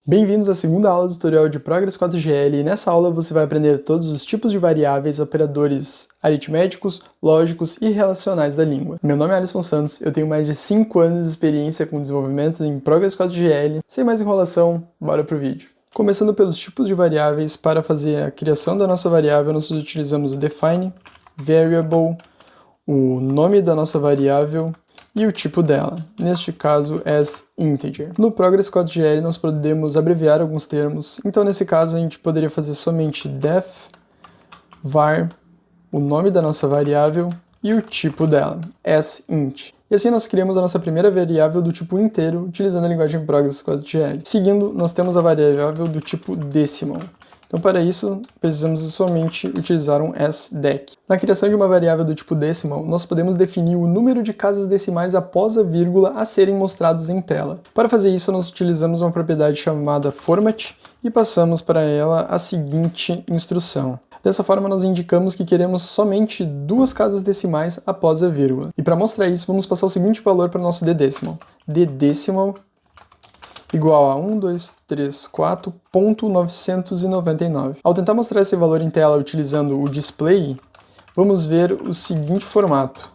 Bem-vindos à segunda aula do tutorial de Progress 4GL e nessa aula você vai aprender todos os tipos de variáveis, operadores aritméticos, lógicos e relacionais da língua. Meu nome é Alisson Santos, eu tenho mais de 5 anos de experiência com desenvolvimento em Progress 4GL. Sem mais enrolação, bora pro vídeo. Começando pelos tipos de variáveis, para fazer a criação da nossa variável nós utilizamos o define, variable, o nome da nossa variável e o tipo dela, neste caso as integer. No Progress 4GL nós podemos abreviar alguns termos, então nesse caso a gente poderia fazer somente def var, o nome da nossa variável e o tipo dela, as int. E assim nós criamos a nossa primeira variável do tipo inteiro utilizando a linguagem Progress 4GL. Seguindo, nós temos a variável do tipo decimal. Então, para isso, precisamos somente utilizar um asDec. Na criação de uma variável do tipo decimal, nós podemos definir o número de casas decimais após a vírgula a serem mostrados em tela. Para fazer isso, nós utilizamos uma propriedade chamada format e passamos para ela a seguinte instrução. Dessa forma, nós indicamos que queremos somente 2 casas decimais após a vírgula. E para mostrar isso, vamos passar o seguinte valor para o nosso ddecimal. ddecimal igual a 1234.999. Ao tentar mostrar esse valor em tela utilizando o display, vamos ver o seguinte formato.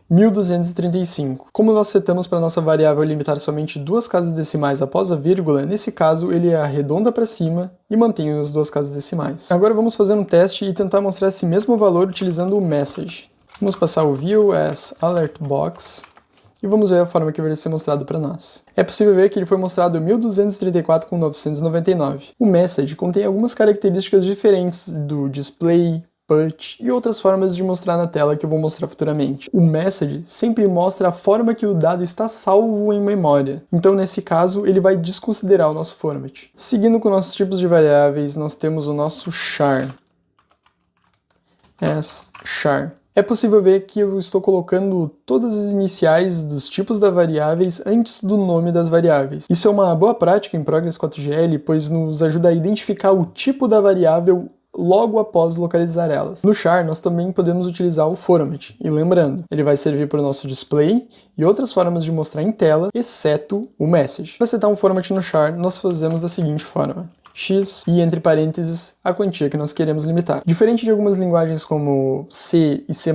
1235. Como nós setamos para nossa variável limitar somente 2 casas decimais após a vírgula, nesse caso ele arredonda para cima e mantém as 2 casas decimais. Agora vamos fazer um teste e tentar mostrar esse mesmo valor utilizando o message. Vamos passar o view as alert box e vamos ver a forma que vai ser mostrado para nós. É possível ver que ele foi mostrado 1234.999. O message contém algumas características diferentes do display, put e outras formas de mostrar na tela que eu vou mostrar futuramente. O message sempre mostra a forma que o dado está salvo em memória. Então, nesse caso, ele vai desconsiderar o nosso format. Seguindo com nossos tipos de variáveis, nós temos o nosso char. As char. É possível ver que eu estou colocando todas as iniciais dos tipos das variáveis antes do nome das variáveis. Isso é uma boa prática em Progress 4GL, pois nos ajuda a identificar o tipo da variável logo após localizar elas. No char, nós também podemos utilizar o format. E lembrando, ele vai servir para o nosso display e outras formas de mostrar em tela, exceto o message. Para setar um format no char, nós fazemos da seguinte forma. X e, entre parênteses, a quantia que nós queremos limitar. Diferente de algumas linguagens como C e C++,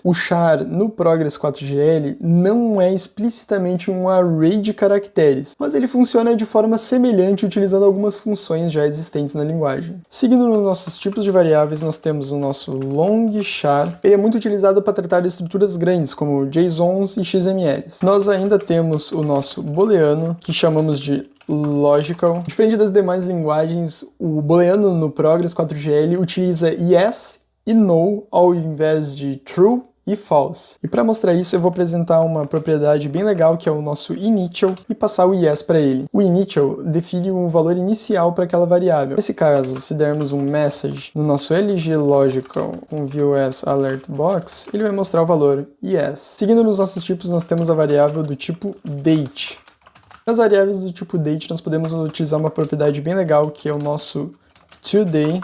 o char no Progress 4GL não é explicitamente um array de caracteres, mas ele funciona de forma semelhante utilizando algumas funções já existentes na linguagem. Seguindo nos nossos tipos de variáveis, nós temos o nosso long char. Ele é muito utilizado para tratar de estruturas grandes, como JSONs e XMLs. Nós ainda temos o nosso booleano, que chamamos de logical. Diferente das demais linguagens, o booleano no Progress 4GL utiliza yes e no ao invés de true e false. E para mostrar isso eu vou apresentar uma propriedade bem legal que é o nosso initial e passar o yes para ele. O initial define um valor inicial para aquela variável. Nesse caso, se dermos um message no nosso LGLogical com view as alert box, ele vai mostrar o valor yes. Seguindo nos nossos tipos, nós temos a variável do tipo date. Nas variáveis do tipo date, nós podemos utilizar uma propriedade bem legal, que é o nosso today.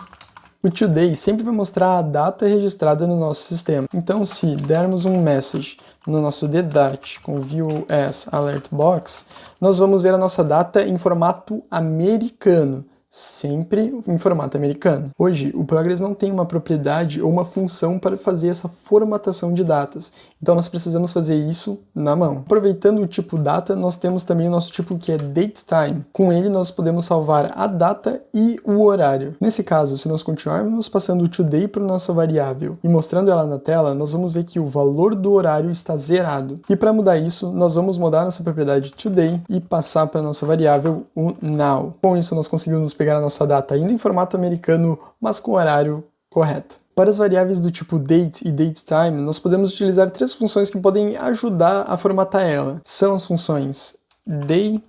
O today sempre vai mostrar a data registrada no nosso sistema. Então, se dermos um message no nosso ddate com view as alert box, nós vamos ver a nossa data em formato americano. Sempre em formato americano. Hoje, o Progress não tem uma propriedade ou uma função para fazer essa formatação de datas, então nós precisamos fazer isso na mão. Aproveitando o tipo data, nós temos também o nosso tipo que é datetime. Com ele, nós podemos salvar a data e o horário. Nesse caso, se nós continuarmos passando o today para a nossa variável e mostrando ela na tela, nós vamos ver que o valor do horário está zerado. E para mudar isso, nós vamos mudar nossa propriedade today e passar para a nossa variável o now. Com isso, nós conseguimos pegar a nossa data ainda em formato americano, mas com o horário correto. Para as variáveis do tipo date e datetime, nós podemos utilizar 3 funções que podem ajudar a formatar ela. São as funções day,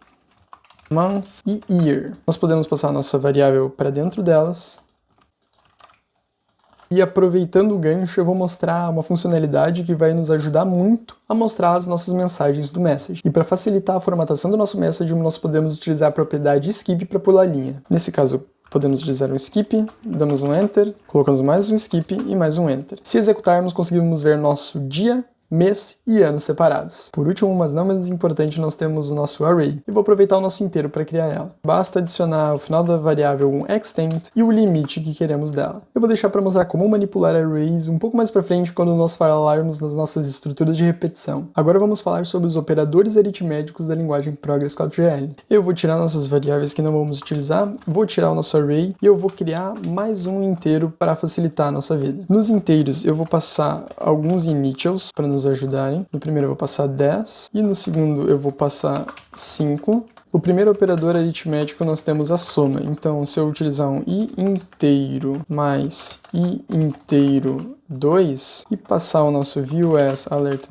month e year. Nós podemos passar a nossa variável para dentro delas. E aproveitando o gancho, eu vou mostrar uma funcionalidade que vai nos ajudar muito a mostrar as nossas mensagens do message. E para facilitar a formatação do nosso message, nós podemos utilizar a propriedade skip para pular linha. Nesse caso, podemos utilizar um skip, damos um enter, colocamos mais um skip e mais um enter. Se executarmos, conseguimos ver nosso dia, mês e ano separados. Por último, mas não menos importante, nós temos o nosso array. E vou aproveitar o nosso inteiro para criar ela. Basta adicionar ao final da variável um extent e o limite que queremos dela. Eu vou deixar para mostrar como manipular arrays um pouco mais para frente quando nós falarmos das nossas estruturas de repetição. Agora vamos falar sobre os operadores aritméticos da linguagem Progress 4GL. Eu vou tirar nossas variáveis que não vamos utilizar, vou tirar o nosso array e eu vou criar mais um inteiro para facilitar a nossa vida. Nos inteiros eu vou passar alguns initials para nos ajudarem. No primeiro eu vou passar 10 e no segundo eu vou passar 5. O primeiro operador aritmético nós temos a soma, então se eu utilizar um i inteiro mais i inteiro 2 e passar o nosso view-as alert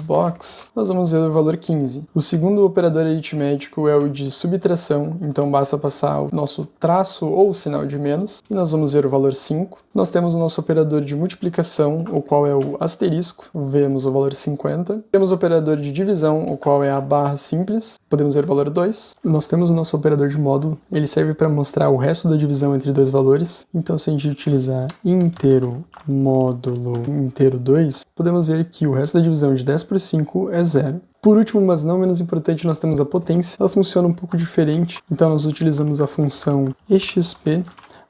box, nós vamos ver o valor 15. O segundo operador aritmético é o de subtração, então basta passar o nosso traço ou o sinal de menos e nós vamos ver o valor 5. Nós temos o nosso operador de multiplicação, o qual é o asterisco, vemos o valor 50. Temos o operador de divisão, o qual é a barra simples, podemos ver o valor 2. Nós temos o nosso operador de módulo, ele serve para mostrar o resto da divisão entre dois valores, então se a gente utilizar inteiro módulo inteiro 2, podemos ver que o resto da divisão de 10 por 5 é 0. Por último, mas não menos importante, nós temos a potência. Ela funciona um pouco diferente, então nós utilizamos a função exp.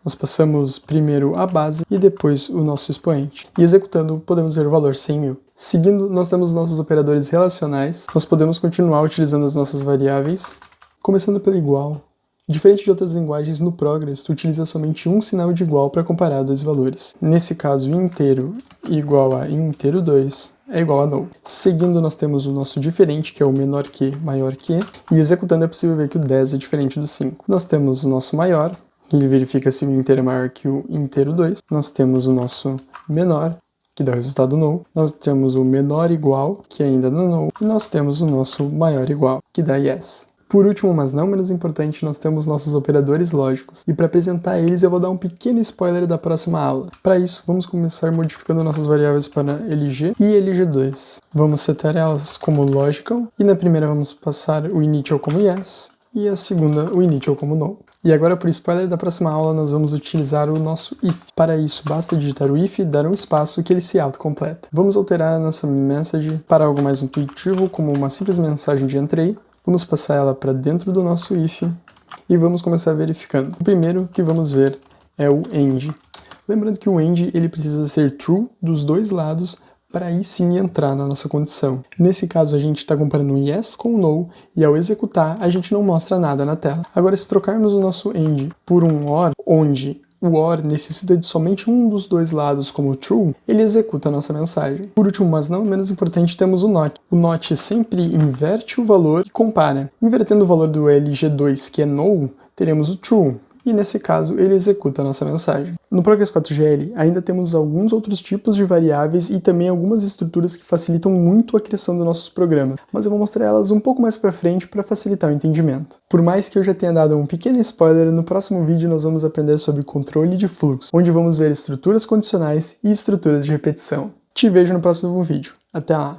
Nós passamos primeiro a base e depois o nosso expoente. E executando, podemos ver o valor 100.000. Seguindo, nós temos nossos operadores relacionais. Nós podemos continuar utilizando as nossas variáveis, começando pelo igual. Diferente de outras linguagens, no Progress, tu utiliza somente um sinal de igual para comparar dois valores. Nesse caso, inteiro igual a inteiro 2 é igual a null. Seguindo, nós temos o nosso diferente, que é o menor que, maior que, e executando é possível ver que o 10 é diferente do 5. Nós temos o nosso maior, ele verifica se o inteiro é maior que o inteiro 2. Nós temos o nosso menor, que dá o resultado null. Nós temos o menor igual, que ainda não null. E nós temos o nosso maior igual, que dá yes. Por último, mas não menos importante, nós temos nossos operadores lógicos. E para apresentar eles, eu vou dar um pequeno spoiler da próxima aula. Para isso, vamos começar modificando nossas variáveis para LG e LG2. Vamos setar elas como logical. E na primeira vamos passar o initial como yes. E a segunda, o initial como null. E agora, por spoiler da próxima aula, nós vamos utilizar o nosso if. Para isso, basta digitar o if e dar um espaço que ele se autocompleta. Vamos alterar a nossa message para algo mais intuitivo, como uma simples mensagem de entrei. Vamos passar ela para dentro do nosso if e vamos começar verificando. O primeiro que vamos ver é o end. Lembrando que o end ele precisa ser true dos dois lados para aí sim entrar na nossa condição. Nesse caso a gente está comparando um yes com um no e ao executar a gente não mostra nada na tela. Agora se trocarmos o nosso end por um or, onde o OR necessita de somente um dos dois lados como true, ele executa a nossa mensagem. Por último, mas não menos importante, temos o not. O not sempre inverte o valor e compara. Invertendo o valor do LG2, que é null, teremos o true. E nesse caso, ele executa a nossa mensagem. No Progress 4GL, ainda temos alguns outros tipos de variáveis e também algumas estruturas que facilitam muito a criação dos nossos programas, mas eu vou mostrar elas um pouco mais pra frente para facilitar o entendimento. Por mais que eu já tenha dado um pequeno spoiler, no próximo vídeo nós vamos aprender sobre controle de fluxo, onde vamos ver estruturas condicionais e estruturas de repetição. Te vejo no próximo vídeo. Até lá!